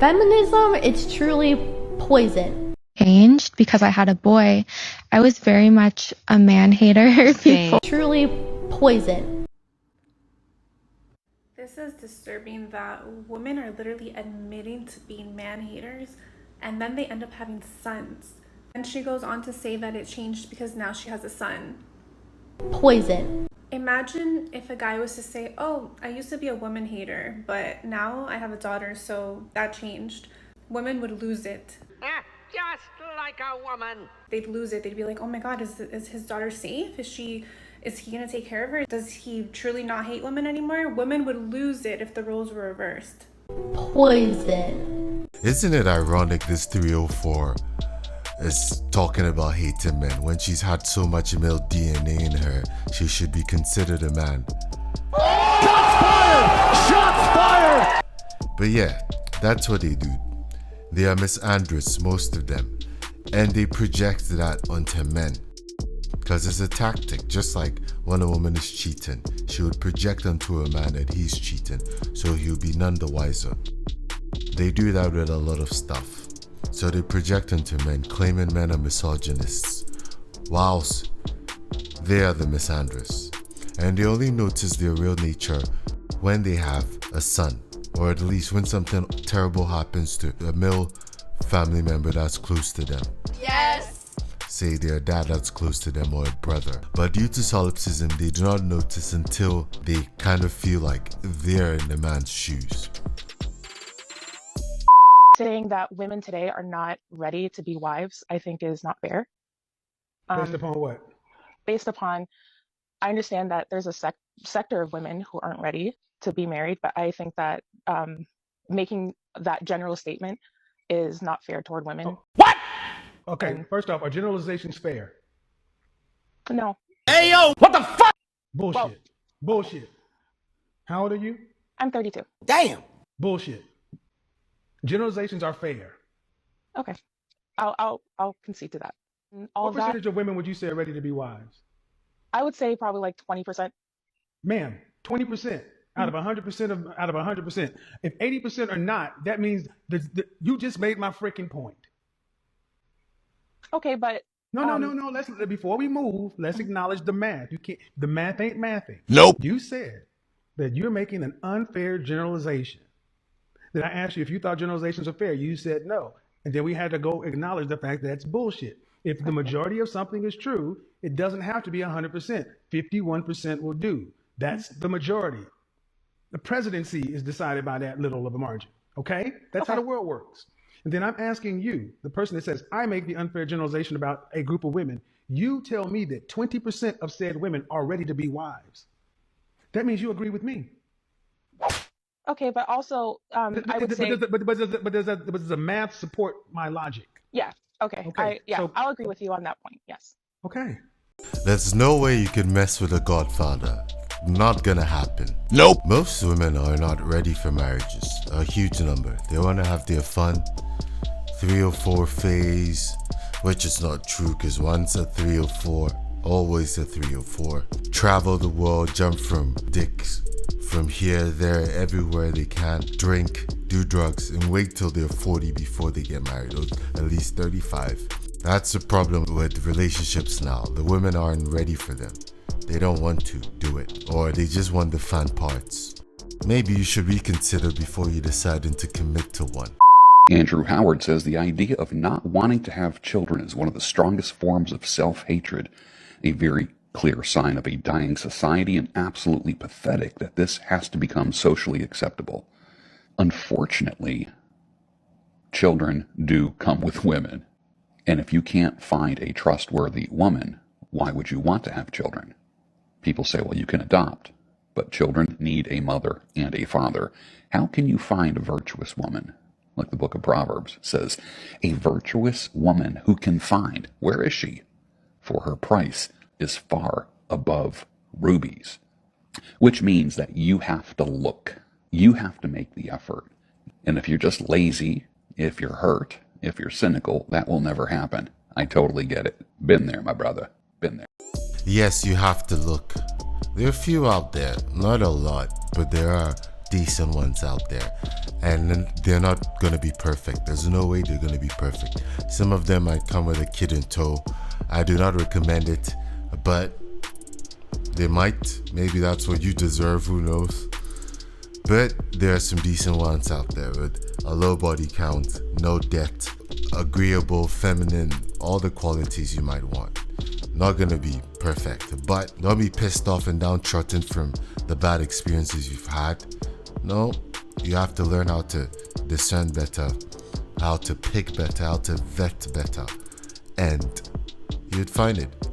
Feminism, it's truly poison. Changed because I had a boy. I was very much a man hater before. Truly poison. This is disturbing that women are literally admitting to being man haters and then they end up having sons. And she goes on to say that it changed because now she has a son. Poison. Imagine if a guy was to say, oh, I used to be a woman hater, but now I have a daughter, so that changed. Women would lose it. Just like a woman. They'd lose it. They'd be like, oh my God, is his daughter safe? Is he gonna take care of her? Does he truly not hate women anymore? Women would lose it if the roles were reversed. Poison. Isn't it ironic this 304 is talking about hating men when she's had so much male DNA in her? She should be considered a man. Shots fired! Shots fired! But yeah, that's what they do. They are misandrous, most of them, and they project that onto men. Because it's a tactic, just like when a woman is cheating, she would project onto a man that he's cheating, so he'll be none the wiser. They do that with a lot of stuff. So they project onto men, claiming men are misogynists, whilst they are the misandrous. And they only notice their real nature when they have a son, or at least when something terrible happens to a male family member that's close to them. Yes. Say their dad that's close to them or a brother. But due to solipsism, they do not notice until they kind of feel like they're in the man's shoes. Saying that women today are not ready to be wives, I think is not fair. Based upon what? Based upon, I understand that there's a sector of women who aren't ready to be married, but I think that making that general statement is not fair toward women. Oh, what? Okay, first off, are generalizations fair? No. Hey, yo, what the fuck? Bullshit. Well, bullshit. How old are you? I'm 32. Damn. Bullshit. Generalizations are fair. Okay. I'll concede to that. What percentage of women would you say are ready to be wives? I would say probably like 20%. Ma'am, 20%. Out of 100% out of 100%. If 80% are not, that means you just made my freaking point. Okay, but no. Before we move, let's acknowledge the math. You can't. The math ain't mathing. Nope. You said that you're making an unfair generalization. Then I asked you if you thought generalizations are fair. You said no, and then we had to go acknowledge the fact that that's bullshit. If the majority of something is true, it doesn't have to be 100%. 51% will do. That's the majority. The presidency is decided by that little of a margin. Okay? That's how the world works. And then I'm asking you, the person that says, I make the unfair generalization about a group of women, you tell me that 20% of said women are ready to be wives. That means you agree with me. Okay, but also, I would say... But does the math support my logic? Yeah, okay. I'll agree with you on that point, yes. Okay. There's no way you can mess with a godfather. Not gonna happen. Nope. Most women are not ready for marriages. A huge number. They wanna have their fun. 304 phase, which is not true because once a 304, always a 304. Travel the world, jump from dicks from here, there, everywhere they can. Drink, do drugs, and wait till they're 40 before they get married, or at least 35. That's the problem with relationships now. The women aren't ready for them. They don't want to do it, or they just want the fun parts. Maybe you should reconsider before you decide to commit to one. Andrew Howard says the idea of not wanting to have children is one of the strongest forms of self-hatred, a very clear sign of a dying society, and absolutely pathetic that this has to become socially acceptable. Unfortunately, children do come with women, and if you can't find a trustworthy woman, why would you want to have children? People say, well, you can adopt, but children need a mother and a father. How can you find a virtuous woman? Like the book of Proverbs says, a virtuous woman who can find, where is she? For her price is far above rubies. Which means that you have to look. You have to make the effort. And if you're just lazy, if you're hurt, if you're cynical, that will never happen. I totally get it. Been there, my brother. Been there. Yes, you have to look. There are few out there, not a lot, but there are decent ones out there, and they're not gonna be perfect. There's no way they're gonna be perfect. Some of them might come with a kid in tow. I do not recommend it, but they might. Maybe that's what you deserve, who knows. But there are some decent ones out there with a low body count, no debt, agreeable, feminine, all the qualities you might want. Not gonna be perfect, but don't be pissed off and downtrodden from the bad experiences you've had. No, you have to learn how to discern better, how to pick better, how to vet better, and you'd find it.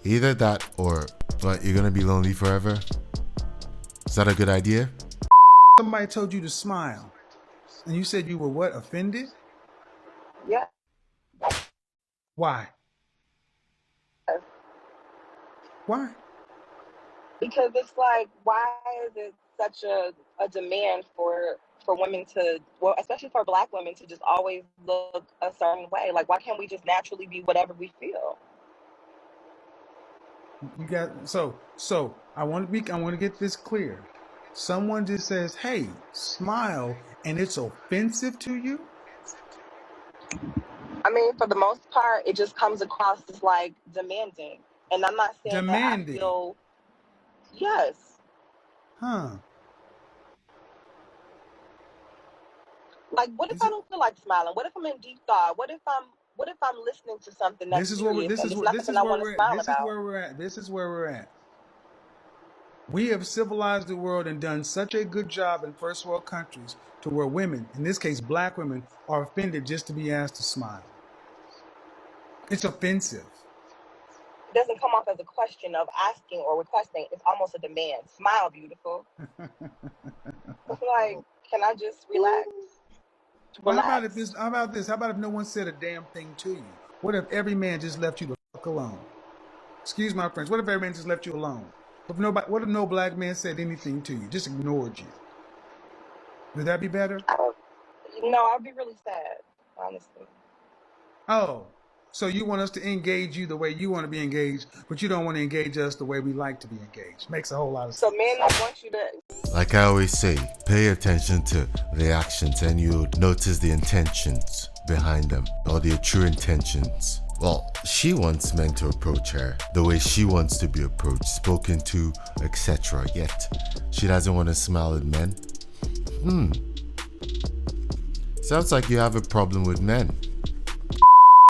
Either that or what, you're gonna be lonely forever? Is that a good idea? Somebody told you to smile, and you said you were what, offended? Yeah. Why? Why? Because it's like, why is it such a demand for women to, well, especially for Black women, to just always look a certain way? Like, why can't we just naturally be whatever we feel? You got so I want to get this clear. Someone just says, "Hey, smile," and it's offensive to you? I mean, for the most part, it just comes across as like demanding. And I'm not saying Demanding. that I feel, yes. Huh. Like, what if I don't feel like smiling? What if I'm in deep thought? What if I'm listening to something that's This is serious where and it's nothing I want to smile about? This is where we're at. We have civilized the world and done such a good job in first world countries to where women, in this case Black women, are offended just to be asked to smile. It's offensive. It doesn't come off as a question of asking or requesting. It's almost a demand. Smile, beautiful. It's like, can I just relax? Well, how about this? How about if no one said a damn thing to you? What if every man just left you the fuck alone? Excuse my French. What if every man just left you alone? What if no Black man said anything to you? Just ignored you? Would that be better? No, I'd be really sad, honestly. Oh, so you want us to engage you the way you want to be engaged, but you don't want to engage us the way we like to be engaged. Makes a whole lot of sense. So men don't want you to... Like I always say, pay attention to the actions and you'll notice the intentions behind them, or their true intentions. Well, she wants men to approach her the way she wants to be approached, spoken to, etc. Yet, she doesn't want to smile at men. Sounds like you have a problem with men.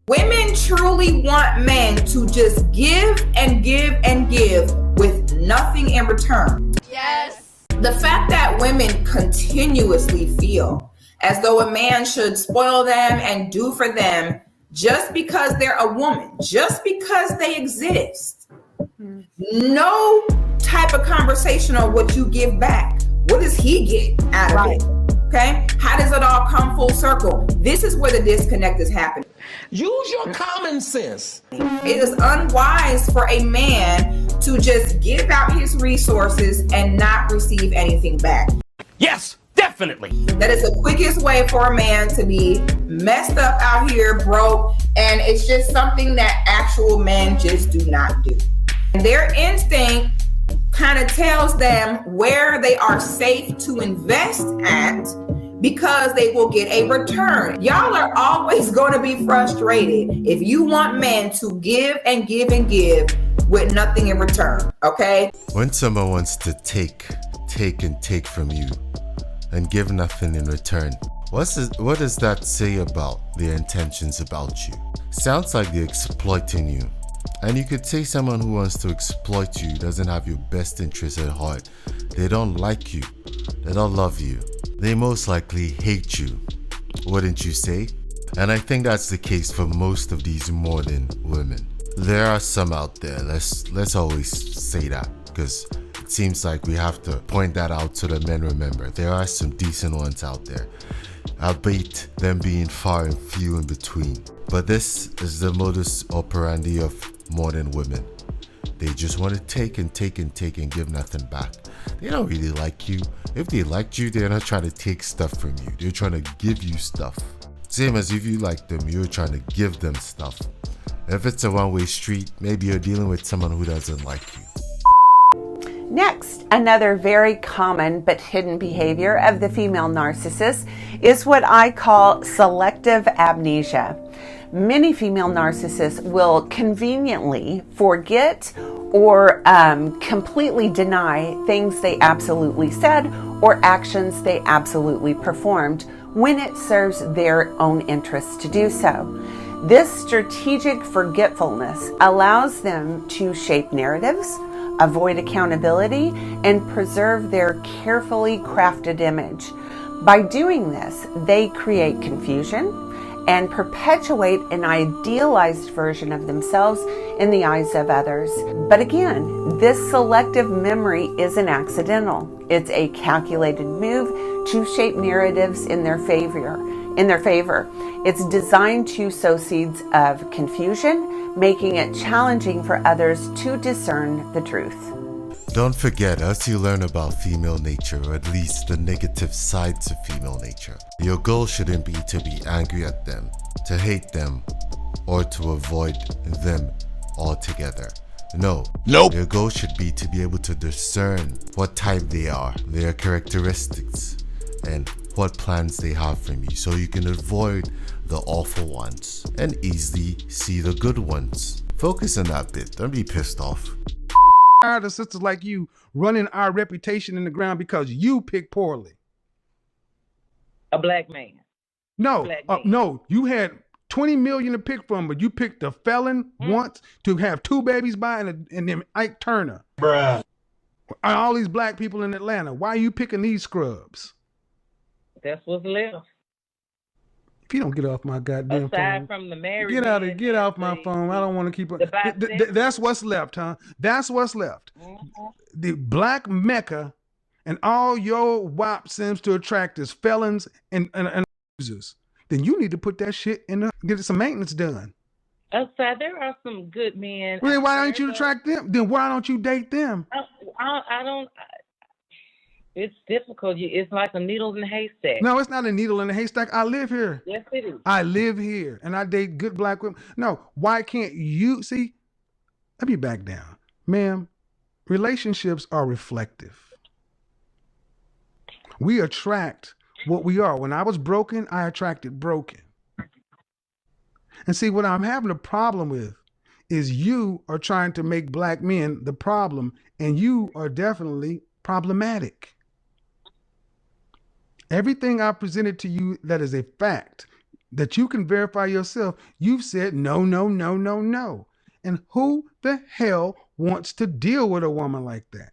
Women truly want men to just give and give and give with nothing in return. Yes. The fact that women continuously feel as though a man should spoil them and do for them just because they're a woman, just because they exist. No type of conversation on what you give back. What does he get out of it? Okay? How does it all come full circle? This is where the disconnect is happening. Use your common sense. It is unwise for a man to just give out his resources and not receive anything back. Yes, definitely. That is the quickest way for a man to be messed up out here, broke, and it's just something that actual men just do not do. Their instinct kind of tells them where they are safe to invest at because they will get a return. Y'all are always going to be frustrated if you want men to give and give and give with nothing in return, okay? When someone wants to take and take from you and give nothing in return, what does that say about their intentions about you? Sounds like they're exploiting you. And you could say someone who wants to exploit you doesn't have your best interest at heart. They don't like you. They don't love you. They most likely hate you. Wouldn't you say? And I think that's the case for most of these modern women. There are some out there, let's always say that, because it seems like we have to point that out so that men remember. There are some decent ones out there, albeit them being far and few in between. But this is the modus operandi of modern women. They just want to take and take and take and give nothing back. They don't really like you. If they liked you, they're not trying to take stuff from you. They're trying to give you stuff. Same as if you like them, you're trying to give them stuff. If it's a one-way street, maybe you're dealing with someone who doesn't like you. Next, another very common but hidden behavior of the female narcissist is what I call selective amnesia. Many female narcissists will conveniently forget or completely deny things they absolutely said or actions they absolutely performed when it serves their own interests to do so. This strategic forgetfulness allows them to shape narratives, avoid accountability, and preserve their carefully crafted image. By doing this, they create confusion and perpetuate an idealized version of themselves in the eyes of others. But again, this selective memory isn't accidental. It's a calculated move to shape narratives in their favor. It's designed to sow seeds of confusion, making it challenging for others to discern the truth. Don't forget, as you learn about female nature, or at least the negative sides of female nature, your goal shouldn't be to be angry at them, to hate them, or to avoid them altogether. No. Your goal should be to be able to discern what type they are, their characteristics, and what plans they have from you, so you can avoid the awful ones and easily see the good ones. Focus on that bit. Don't be pissed off. Tired of sisters like you running our reputation in the ground because you pick poorly. A black man. No, no, you had 20 million to pick from, but you picked a felon once to have 2 babies by and then Ike Turner. Bruh. All these black people in Atlanta. Why are you picking these scrubs? That's what's left. If you don't get off my goddamn Aside phone, from the married get off my phone. I don't want to keep it. That's what's left, huh? That's what's left. The black mecca and all your WAP seems to attract is felons and users. Then you need to put that shit in get some maintenance done. Outside, there are some good men. Well, then why don't you attract them? Then why don't you date them? I don't. It's difficult. It's like a needle in a haystack. No, it's not a needle in a haystack. I live here. Yes, it is. I live here, and I date good black women. No, why can't you see? Let me back down, ma'am. Relationships are reflective. We attract what we are. When I was broken, I attracted broken. And see, what I'm having a problem with is you are trying to make black men the problem, and you are definitely problematic. Everything I presented to you that is a fact that you can verify yourself, you've said no, no, no, no, no. And who the hell wants to deal with a woman like that?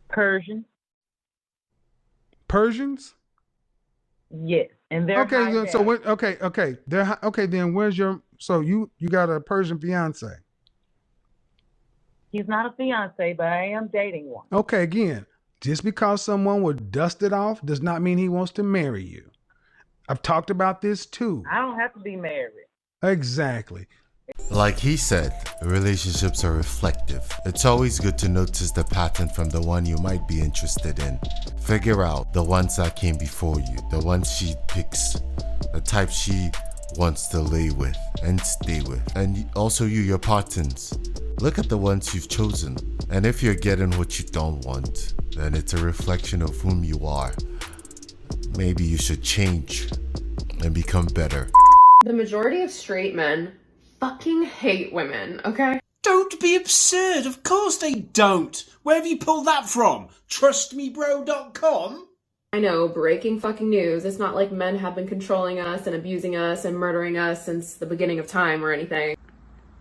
Persians. Persians? Yes, and they're okay. So what? Okay. They're okay. Then where's your? So you got a Persian fiance? He's not a fiance, but I am dating one. Okay, again, just because someone would dust it off does not mean he wants to marry you. I've talked about this too. I don't have to be married. Exactly. Like he said, relationships are reflective. It's always good to notice the pattern from the one you might be interested in. Figure out the ones that came before you, the ones she picks, the type she wants to lay with and stay with. And also your patterns. Look at the ones you've chosen. And if you're getting what you don't want, then it's a reflection of whom you are. Maybe you should change and become better. The majority of straight men fucking hate women, okay? Don't be absurd. Of course they don't. Where have you pulled that from? TrustMeBro.com? I know, breaking fucking news. It's not like men have been controlling us and abusing us and murdering us since the beginning of time or anything.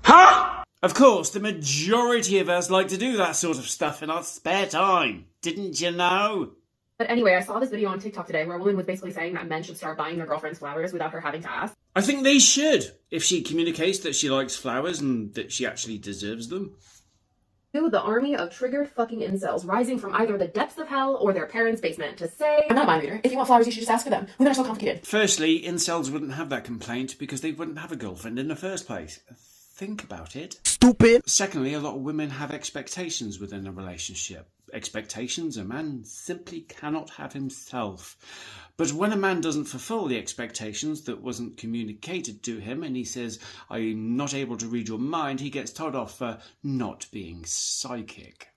Huh? Of course, the majority of us like to do that sort of stuff in our spare time. Didn't you know? But anyway, I saw this video on TikTok today where a woman was basically saying that men should start buying their girlfriends flowers without her having to ask. I think they should, if she communicates that she likes flowers and that she actually deserves them. The army of triggered fucking incels rising from either the depths of hell or their parents' basement to say, I'm not a mind reader. If you want flowers, you should just ask for them. Women are so complicated. Firstly, incels wouldn't have that complaint because they wouldn't have a girlfriend in the first place. Think about it. Stupid. Secondly, a lot of women have expectations within a relationship. expectations a man simply cannot have himself. But when a man doesn't fulfill the expectations that wasn't communicated to him and he says, I'm not able to read your mind, he gets told off for not being psychic.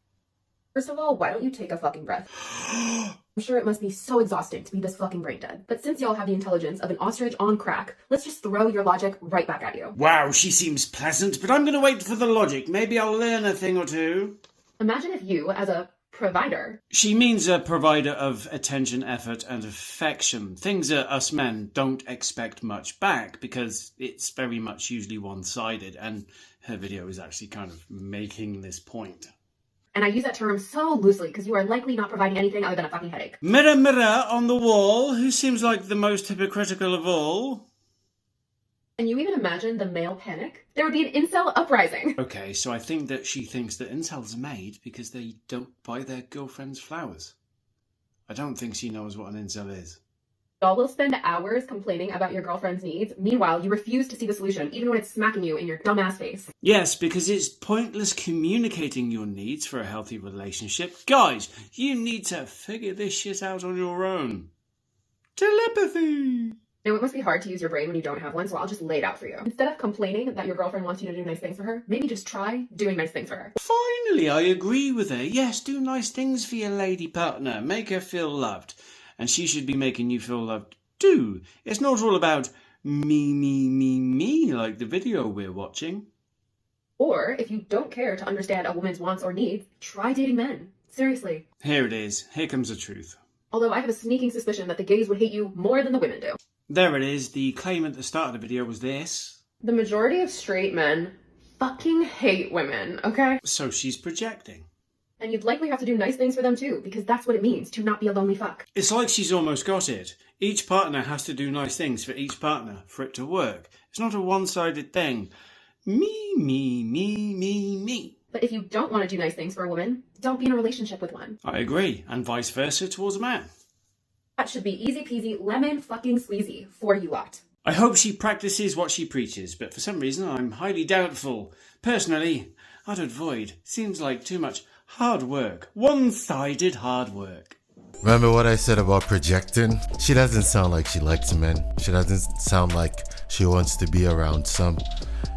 First of all, why don't you take a fucking breath? I'm sure it must be so exhausting to be this fucking brain dead. But since y'all have the intelligence of an ostrich on crack, let's just throw your logic right back at you. Wow, she seems pleasant, but I'm going to wait for the logic. Maybe I'll learn a thing or two. Imagine if you, as a provider... She means a provider of attention, effort, and affection. Things that us men don't expect much back because it's very much usually one-sided, and her video is actually kind of making this point. And I use that term so loosely because you are likely not providing anything other than a fucking headache. Mirror, mirror on the wall, who seems like the most hypocritical of all? Can you even imagine the male panic? There would be an incel uprising. Okay, so I think that she thinks that incels are made because they don't buy their girlfriends flowers. I don't think she knows what an incel is. Y'all will spend hours complaining about your girlfriend's needs. Meanwhile, you refuse to see the solution, even when it's smacking you in your dumbass face. Yes, because it's pointless communicating your needs for a healthy relationship. Guys, you need to figure this shit out on your own. Telepathy! Now, it must be hard to use your brain when you don't have one, so I'll just lay it out for you. Instead of complaining that your girlfriend wants you to do nice things for her, maybe just try doing nice things for her. Finally, I agree with her. Yes, do nice things for your lady partner. Make her feel loved. And she should be making you feel loved too. It's not all about me, me, me, me, like the video we're watching. Or, if you don't care to understand a woman's wants or needs, try dating men. Seriously. Here it is. Here comes the truth. Although I have a sneaking suspicion that the gays would hate you more than the women do. There it is. The claim at the start of the video was this. The majority of straight men fucking hate women, okay? So she's projecting. And you'd likely have to do nice things for them too, because that's what it means to not be a lonely fuck. It's like she's almost got it. Each partner has to do nice things for each partner for it to work. It's not a one-sided thing. Me, me, me, me, me. But if you don't want to do nice things for a woman, don't be in a relationship with one. I agree, and vice versa towards a man. That should be easy peasy lemon fucking squeezy for you lot. I hope she practices what she preaches, but for some reason I'm highly doubtful. Personally, I'd avoid. Seems like too much hard work. One-sided hard work. Remember what I said about projecting? She doesn't sound like she likes men. She doesn't sound like she wants to be around some.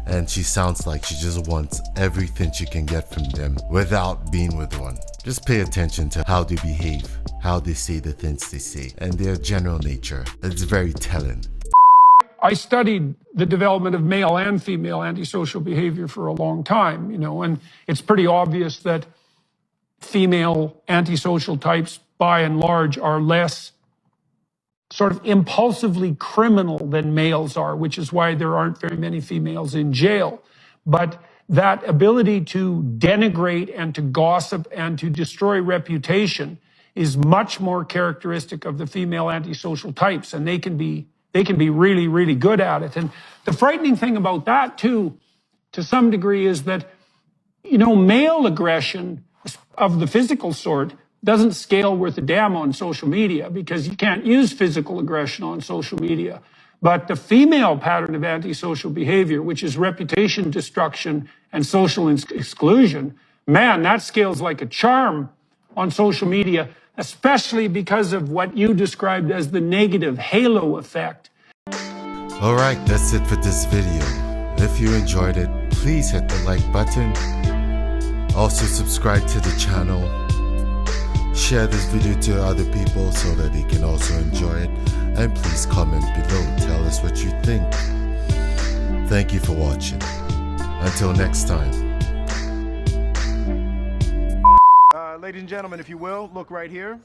And she sounds like she just wants everything she can get from them without being with one. Just pay attention to how they behave, how they say the things they say, and their general nature. It's very telling. I studied the development of male and female antisocial behavior for a long time, and it's pretty obvious that female antisocial types, by and large, are less sort of impulsively criminal than males are, which is why there aren't very many females in jail. But that ability to denigrate and to gossip and to destroy reputation is much more characteristic of the female antisocial types, and they can be really, really good at it. And the frightening thing about that, too, to some degree, is that, male aggression of the physical sort doesn't scale worth a damn on social media because you can't use physical aggression on social media. But the female pattern of antisocial behavior, which is reputation destruction and social exclusion, man, that scales like a charm on social media, especially because of what you described as the negative halo effect. Alright, that's it for this video. If you enjoyed it, please hit the like button. Also subscribe to the channel. Share this video to other people so that they can also enjoy it. And please comment below. Tell us what you think. Thank you for watching. Until next time. Ladies and gentlemen, if you will, look right here.